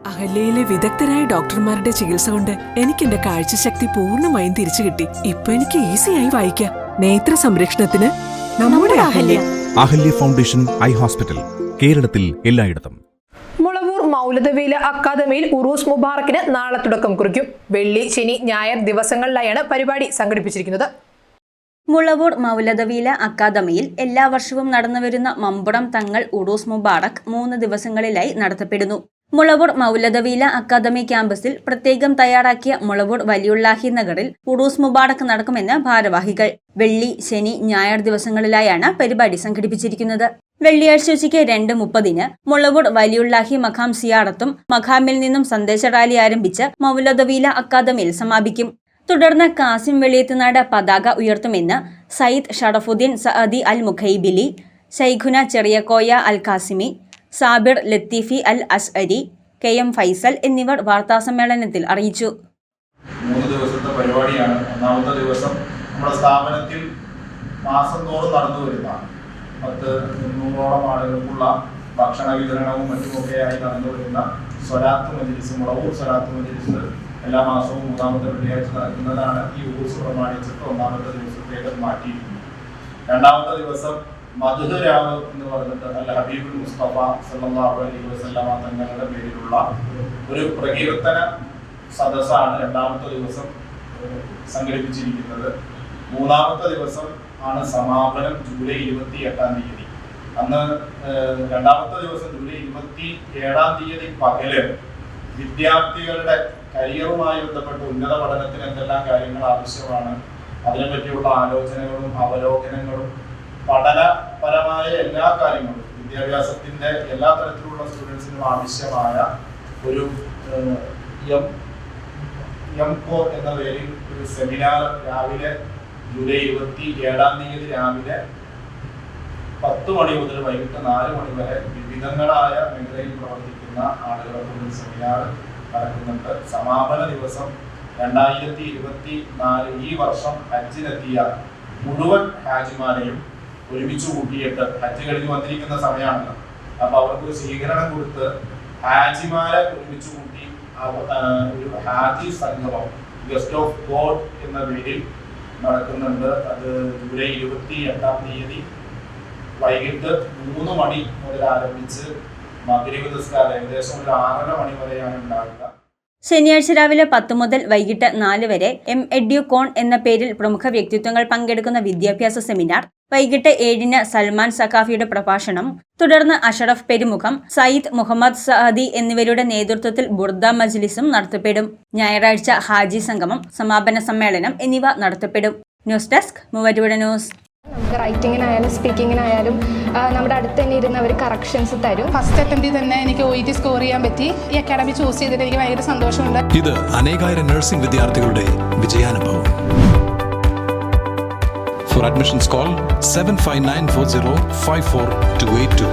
അഹല്യയിലെ വിദഗ്ധരായ ഡോക്ടർമാരുടെ ചികിത്സ കൊണ്ട് എനിക്ക് എന്റെ കാഴ്ചശക്തി പൂർണ്ണമായും തിരിച്ചു കിട്ടി. ഇപ്പൊ എനിക്ക് ഈസിയായി വായിക്കാം. നേത്ര സംരക്ഷണത്തിന് നമ്മുടെ Ahalya. Ahalya foundation eye hospital, കേരളത്തിൽ എല്ലായിടത്തും. മുളവൂർ മൗലദവീല അക്കാദമിയിൽ ഉറൂസ് മുബാറക്കിന് നാളെ തുടക്കം കുറിക്കും. വെള്ളി, ശനി, ഞായർ ദിവസങ്ങളിലായാണ് പരിപാടി സംഘടിപ്പിച്ചിരിക്കുന്നത്. മുളവൂർ മൗലദവീല അക്കാദമിയിൽ എല്ലാ വർഷവും നടന്നുവരുന്ന മമ്പുറം തങ്ങൾ ഉറൂസ് മുബാറക് 3 ദിവസങ്ങളിലായി നടത്തപ്പെടുന്നു. മുളവൂർ മൗലദവീല അക്കാദമി ക്യാമ്പസിൽ പ്രത്യേകം തയ്യാറാക്കിയ മുളവൂർ വലിയുള്ളാഹി നഗറിൽ ഉറൂസ് മുബാറക് നടക്കുമെന്ന് ഭാരവാഹികൾ. വെള്ളി, ശനി, ഞായർ ദിവസങ്ങളിലായാണ് പരിപാടി സംഘടിപ്പിച്ചിരിക്കുന്നത്. വെള്ളിയാഴ്ച ഉച്ചയ്ക്ക് 2:30 മുളവൂർ വലിയുള്ളാഹി മഖാം സിയാറത്തും മഖാമിൽ നിന്നും സന്ദേശ റാലി ആരംഭിച്ച് മൗലദവീല അക്കാദമിയിൽ സമാപിക്കും. തുടർന്ന് കാസിം വെളിയത്തുനാട് പതാക ഉയർത്തുമെന്ന് സയ്യിദ് ഷറഫുദ്ദീൻ സഅദി അൽ മുഖൈബിലി, ശൈഖുന ചെറിയക്കോയ അൽ ഖാസിമി, സാബിർ ലത്തീഫി അൽ അസ്അരി, KM ഫൈസൽ എന്നിവർ വാർത്താസമ്മേളനത്തിൽ അറിയിച്ചു. 3 ദിവസത്തെ പരിപാടിയാണ്. ഒന്നാമത്തെ ദിവസം നമ്മുടെ സ്ഥാപനത്തിൽ മാസം തോറും നടന്നു വരുന്ന 300ഓളം ആളുകൾക്കുള്ള ഭക്ഷണ വിതരണവും മറ്റുമൊക്കെയായി നടന്നു വരുന്ന സ്വലാത്ത് മജ്ലിസ്, മുളവൂർ സ്വലാത്ത് മജ്ലിസ് എല്ലാ മാസവും 3ാമത്തെ വെള്ളിയാഴ്ച നടക്കുന്നതാണ്. ഈ ഉറൂസ് പ്രമാണിച്ചിട്ട് 1ാമത്തെ ദിവസത്തേക്ക് മാറ്റിയിരിക്കുന്നു. 2ാമത്തെ ദിവസം മദ്ഹ് രാവ് എന്ന് പറഞ്ഞിട്ട് അൽ ഹബീബുൽ മുസ്തഫ സല്ലല്ലാഹു അലൈഹി വസല്ലമ തങ്ങളുടെ പേരിലുള്ള ഒരു പ്രകീർത്തന സദസ്സാണ് 2ാമത്തെ ദിവസം സംഘടിപ്പിച്ചിരിക്കുന്നത്. 3ാമത്തെ ദിവസം ആണ് സമാപനം, ജൂലൈ 28-ാം തീയതി. അന്ന് 2ാമത്തെ ദിവസം ജൂലൈ 27-ാം തീയതി പകല് വിദ്യാർത്ഥികളുടെ കരിയറുമായി ബന്ധപ്പെട്ട് ഉന്നത പഠനത്തിന് എന്തെല്ലാം കാര്യങ്ങൾ ആവശ്യമാണ്, അതിനെപ്പറ്റിയുള്ള ആലോചനകളും അവലോകനങ്ങളും പഠനപരമായ എല്ലാ കാര്യങ്ങളും വിദ്യാഭ്യാസത്തിന്റെ എല്ലാ തരത്തിലുള്ള സ്റ്റുഡൻസിനും ആവശ്യമായ ഒരു എംകോ എന്ന പേരിൽ ഒരു സെമിനാർ രാവിലെ ജൂലൈ 27-ാം തീയതി രാവിലെ 10 മണി മുതൽ വൈകിട്ട് 4 മണി വരെ വിവിധങ്ങളായ മേഖലയിൽ പ്രവർത്തിക്കുന്ന ആളുകൾക്കൊരു സെമിനാർ നടക്കുന്നുണ്ട്. സമാപന ദിവസം 2024 ഈ വർഷം ഹജ്ജിനെത്തിയ മുഴുവൻ ഹാജിമാരെയും ഒരുമിച്ച് കൂട്ടിയിട്ട്, ഹജ്ജ് കഴിഞ്ഞ് വന്നിരിക്കുന്ന സമയമാണല്ലോ, അപ്പൊ അവർക്ക് സ്വീകരണം കൊടുത്ത് ഹാജിമാരെ ഒരുമിച്ച് കൂട്ടി ഒരു ഹാജി സംഗമം ഗസ്റ്റ് ഓഫ് ഗോഡ് എന്ന പേരിൽ നടക്കുന്നുണ്ട്. അത് ജൂലൈ 28-ാം തീയതി വൈകിട്ട് 3 മണി മുതൽ ആരംഭിച്ച് മഗ്രിബ് നിസ്കാരം ഏകദേശം ഒരു 6:30 മണി വരെയാണ് ഉണ്ടാവുക. ശനിയാഴ്ച രാവിലെ 10 മുതൽ വൈകിട്ട് 4 വരെ എഡ്യൂകോൺ എന്ന പേരിൽ പ്രമുഖ വ്യക്തിത്വങ്ങൾ പങ്കെടുക്കുന്ന വിദ്യാഭ്യാസ സെമിനാർ, വൈകിട്ട് 7-ന് സൽമാൻ സഖാഫിയുടെ പ്രഭാഷണം, തുടർന്ന് അഷറഫ് പെരുമുഖം, സയ്യിദ് മുഹമ്മദ് സഅദി എന്നിവരുടെ നേതൃത്വത്തിൽ ബുർദ മജ്ലിസും നടത്തപ്പെടും. ഞായറാഴ്ച ഹാജി സംഗമം, സമാപന സമ്മേളനം എന്നിവ നടത്തപ്പെടും. News desk Muvattupuzha news. നമുക്ക് റൈറ്റിങ്ങിനായാലും സ്പീക്കിങ്ങിനായാലും നമ്മുടെ അടുത്ത് തന്നെ ഇരുന്ന് അവർ കറക്ഷൻസ് തരും. ഫസ്റ്റ് അറ്റംപ്റ്റിൽ തന്നെ എനിക്ക് OET സ്കോർ ചെയ്യാൻ പറ്റി. ഈ അക്കാഡമി ചൂസ് ചെയ്തിട്ട് എനിക്ക് ഭയങ്കര സന്തോഷമുണ്ട്. ഇത് അനേകായിരം നഴ്സിംഗ് വിദ്യാർത്ഥികളുടെ വിജയാനുഭവം. For admissions call 7594054282.